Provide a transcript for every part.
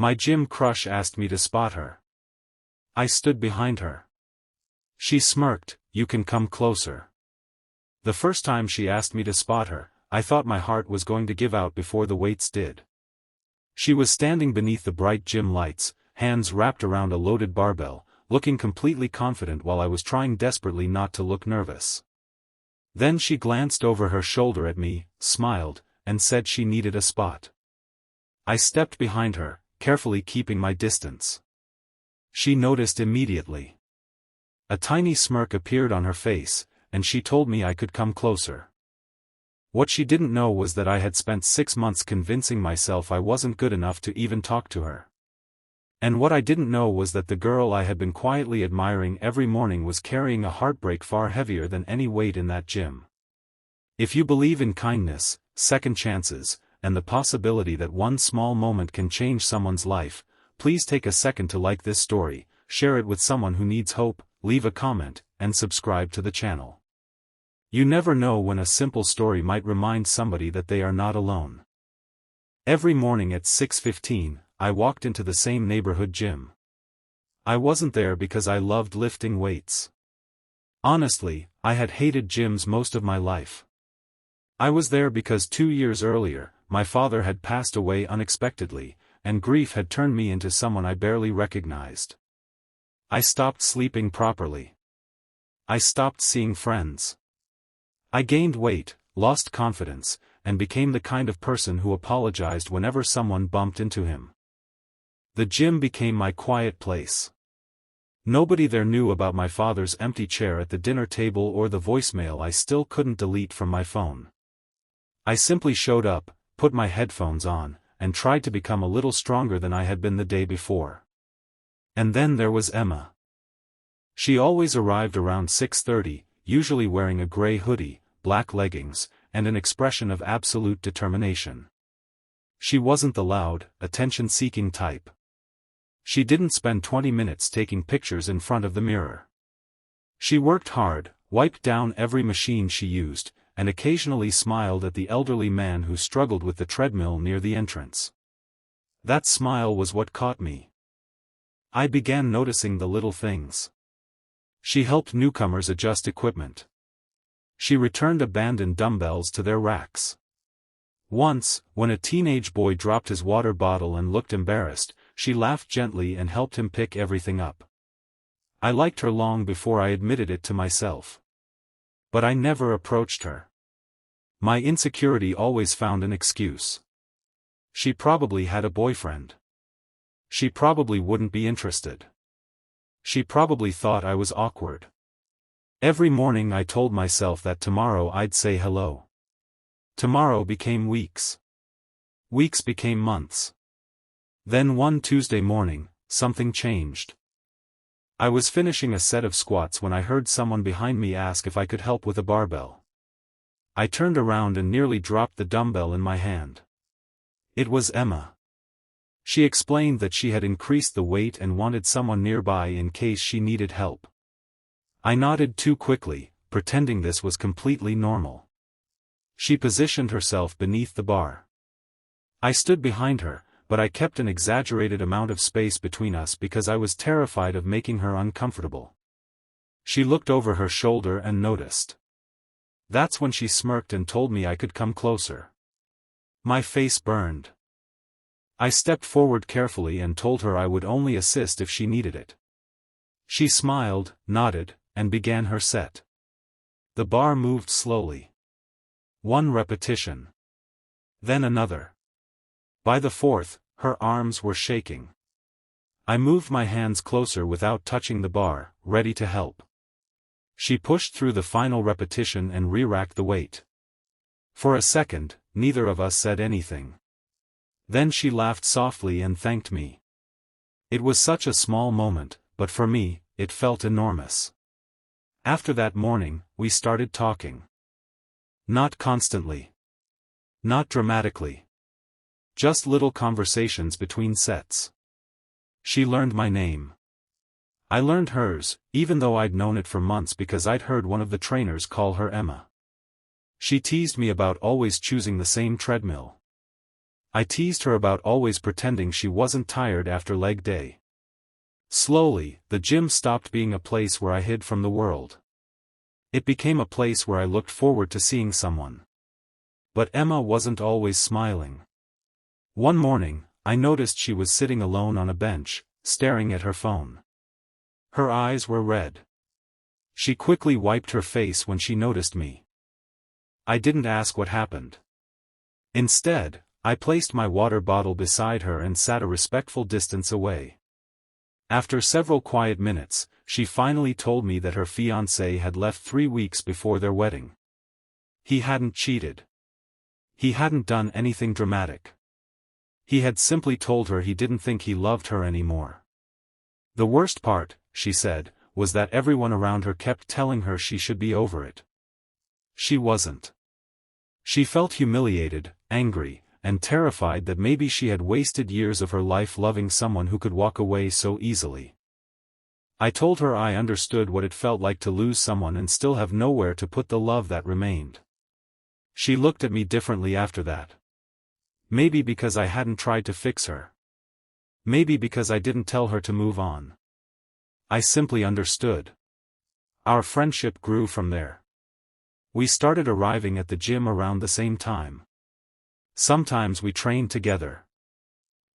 My gym crush asked me to spot her. I stood behind her. She smirked, "You can come closer." The first time she asked me to spot her, I thought my heart was going to give out before the weights did. She was standing beneath the bright gym lights, hands wrapped around a loaded barbell, looking completely confident while I was trying desperately not to look nervous. Then she glanced over her shoulder at me, smiled, and said she needed a spot. I stepped behind her, carefully keeping my distance. She noticed immediately. A tiny smirk appeared on her face, and she told me I could come closer. What she didn't know was that I had spent 6 months convincing myself I wasn't good enough to even talk to her. And what I didn't know was that the girl I had been quietly admiring every morning was carrying a heartbreak far heavier than any weight in that gym. If you believe in kindness, second chances, and the possibility that one small moment can change someone's life, please take a second to like this story, share it with someone who needs hope, leave a comment, and subscribe to the channel. You never know when a simple story might remind somebody that they are not alone. Every morning at 6:15, I walked into the same neighborhood gym. I wasn't there because I loved lifting weights. Honestly, I had hated gyms most of my life. I was there because 2 years earlier, my father had passed away unexpectedly, and grief had turned me into someone I barely recognized. I stopped sleeping properly. I stopped seeing friends. I gained weight, lost confidence, and became the kind of person who apologized whenever someone bumped into him. The gym became my quiet place. Nobody there knew about my father's empty chair at the dinner table or the voicemail I still couldn't delete from my phone. I simply showed up, put my headphones on, and tried to become a little stronger than I had been the day before. And then there was Emma. She always arrived around 6:30, usually wearing a gray hoodie, black leggings, and an expression of absolute determination. She wasn't the loud, attention-seeking type. She didn't spend 20 minutes taking pictures in front of the mirror. She worked hard, wiped down every machine she used, and occasionally smiled at the elderly man who struggled with the treadmill near the entrance. That smile was what caught me. I began noticing the little things. She helped newcomers adjust equipment. She returned abandoned dumbbells to their racks. Once, when a teenage boy dropped his water bottle and looked embarrassed, she laughed gently and helped him pick everything up. I liked her long before I admitted it to myself. But I never approached her. My insecurity always found an excuse. She probably had a boyfriend. She probably wouldn't be interested. She probably thought I was awkward. Every morning I told myself that tomorrow I'd say hello. Tomorrow became weeks. Weeks became months. Then one Tuesday morning, something changed. I was finishing a set of squats when I heard someone behind me ask if I could help with a barbell. I turned around and nearly dropped the dumbbell in my hand. It was Emma. She explained that she had increased the weight and wanted someone nearby in case she needed help. I nodded too quickly, pretending this was completely normal. She positioned herself beneath the bar. I stood behind her, but I kept an exaggerated amount of space between us because I was terrified of making her uncomfortable. She looked over her shoulder and noticed. That's when she smirked and told me I could come closer. My face burned. I stepped forward carefully and told her I would only assist if she needed it. She smiled, nodded, and began her set. The bar moved slowly. One repetition. Then another. By the fourth, her arms were shaking. I moved my hands closer without touching the bar, ready to help. She pushed through the final repetition and re-racked the weight. For a second, neither of us said anything. Then she laughed softly and thanked me. It was such a small moment, but for me, it felt enormous. After that morning, we started talking. Not constantly. Not dramatically. Just little conversations between sets. She learned my name. I learned hers, even though I'd known it for months because I'd heard one of the trainers call her Emma. She teased me about always choosing the same treadmill. I teased her about always pretending she wasn't tired after leg day. Slowly, the gym stopped being a place where I hid from the world. It became a place where I looked forward to seeing someone. But Emma wasn't always smiling. One morning, I noticed she was sitting alone on a bench, staring at her phone. Her eyes were red. She quickly wiped her face when she noticed me. I didn't ask what happened. Instead, I placed my water bottle beside her and sat a respectful distance away. After several quiet minutes, she finally told me that her fiancé had left 3 weeks before their wedding. He hadn't cheated. He hadn't done anything dramatic. He had simply told her he didn't think he loved her anymore. The worst part, she said, was that everyone around her kept telling her she should be over it. She wasn't. She felt humiliated, angry, and terrified that maybe she had wasted years of her life loving someone who could walk away so easily. I told her I understood what it felt like to lose someone and still have nowhere to put the love that remained. She looked at me differently after that. Maybe because I hadn't tried to fix her. Maybe because I didn't tell her to move on. I simply understood. Our friendship grew from there. We started arriving at the gym around the same time. Sometimes we trained together.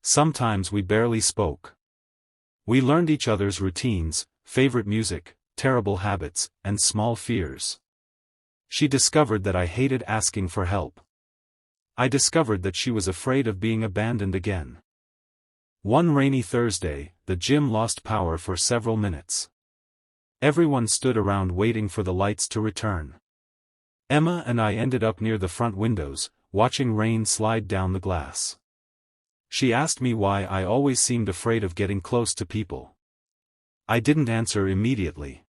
Sometimes we barely spoke. We learned each other's routines, favorite music, terrible habits, and small fears. She discovered that I hated asking for help. I discovered that she was afraid of being abandoned again. One rainy Thursday, the gym lost power for several minutes. Everyone stood around waiting for the lights to return. Emma and I ended up near the front windows, watching rain slide down the glass. She asked me why I always seemed afraid of getting close to people. I didn't answer immediately.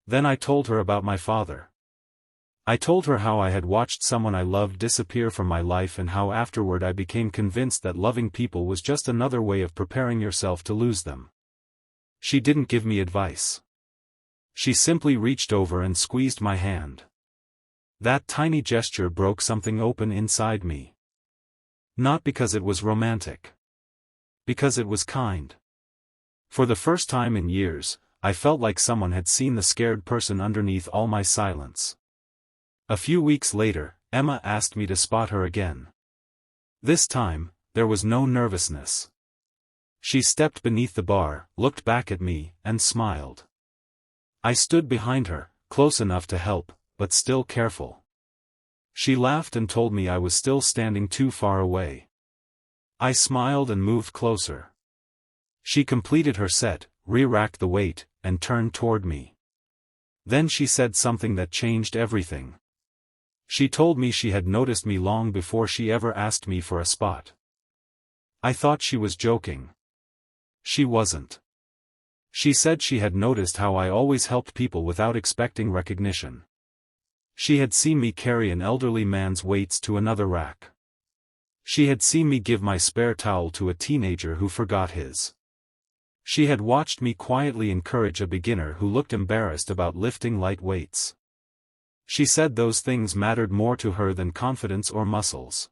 Then I told her about my father. I told her how I had watched someone I loved disappear from my life and how afterward I became convinced that loving people was just another way of preparing yourself to lose them. She didn't give me advice. She simply reached over and squeezed my hand. That tiny gesture broke something open inside me. Not because it was romantic. Because it was kind. For the first time in years, I felt like someone had seen the scared person underneath all my silence. A few weeks later, Emma asked me to spot her again. This time, there was no nervousness. She stepped beneath the bar, looked back at me, and smiled. I stood behind her, close enough to help, but still careful. She laughed and told me I was still standing too far away. I smiled and moved closer. She completed her set, re-racked the weight, and turned toward me. Then she said something that changed everything. She told me she had noticed me long before she ever asked me for a spot. I thought she was joking. She wasn't. She said she had noticed how I always helped people without expecting recognition. She had seen me carry an elderly man's weights to another rack. She had seen me give my spare towel to a teenager who forgot his. She had watched me quietly encourage a beginner who looked embarrassed about lifting light weights. She said those things mattered more to her than confidence or muscles.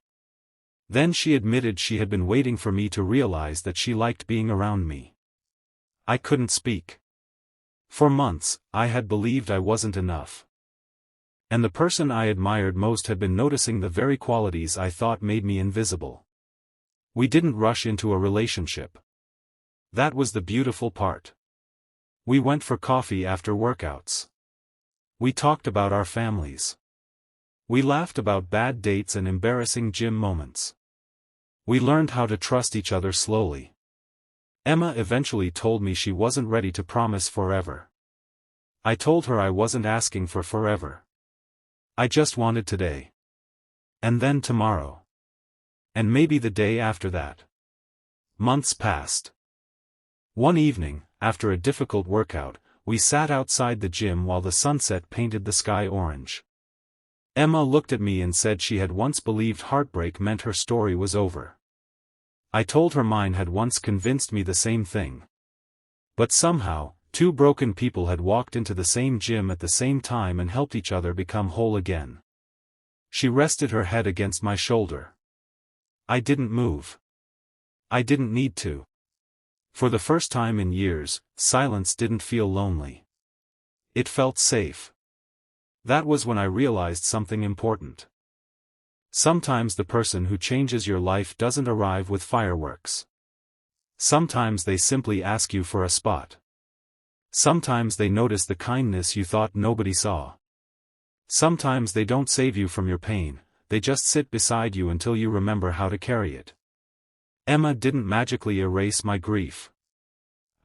Then she admitted she had been waiting for me to realize that she liked being around me. I couldn't speak. For months, I had believed I wasn't enough. And the person I admired most had been noticing the very qualities I thought made me invisible. We didn't rush into a relationship. That was the beautiful part. We went for coffee after workouts. We talked about our families. We laughed about bad dates and embarrassing gym moments. We learned how to trust each other slowly. Emma eventually told me she wasn't ready to promise forever. I told her I wasn't asking for forever. I just wanted today. And then tomorrow. And maybe the day after that. Months passed. One evening, after a difficult workout, we sat outside the gym while the sunset painted the sky orange. Emma looked at me and said she had once believed heartbreak meant her story was over. I told her mine had once convinced me the same thing. But somehow, two broken people had walked into the same gym at the same time and helped each other become whole again. She rested her head against my shoulder. I didn't move. I didn't need to. For the first time in years, silence didn't feel lonely. It felt safe. That was when I realized something important. Sometimes the person who changes your life doesn't arrive with fireworks. Sometimes they simply ask you for a spot. Sometimes they notice the kindness you thought nobody saw. Sometimes they don't save you from your pain, they just sit beside you until you remember how to carry it. Emma didn't magically erase my grief.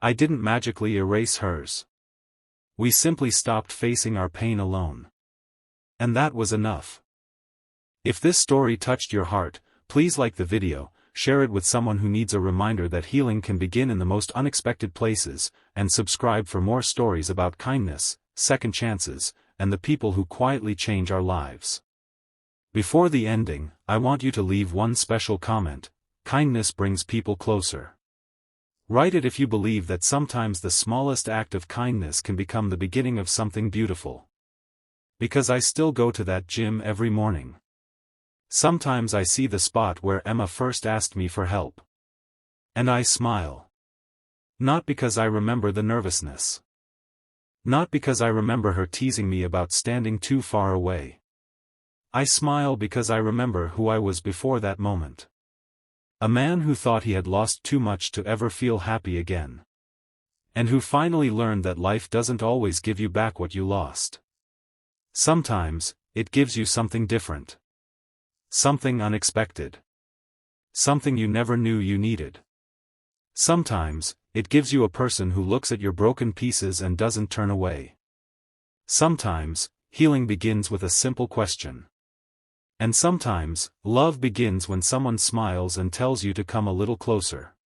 I didn't magically erase hers. We simply stopped facing our pain alone. And that was enough. If this story touched your heart, please like the video, share it with someone who needs a reminder that healing can begin in the most unexpected places, and subscribe for more stories about kindness, second chances, and the people who quietly change our lives. Before the ending, I want you to leave one special comment: kindness brings people closer. Write it if you believe that sometimes the smallest act of kindness can become the beginning of something beautiful. Because I still go to that gym every morning. Sometimes I see the spot where Emma first asked me for help. And I smile. Not because I remember the nervousness. Not because I remember her teasing me about standing too far away. I smile because I remember who I was before that moment. A man who thought he had lost too much to ever feel happy again. And who finally learned that life doesn't always give you back what you lost. Sometimes, it gives you something different. Something unexpected. Something you never knew you needed. Sometimes, it gives you a person who looks at your broken pieces and doesn't turn away. Sometimes, healing begins with a simple question. And sometimes, love begins when someone smiles and tells you to come a little closer.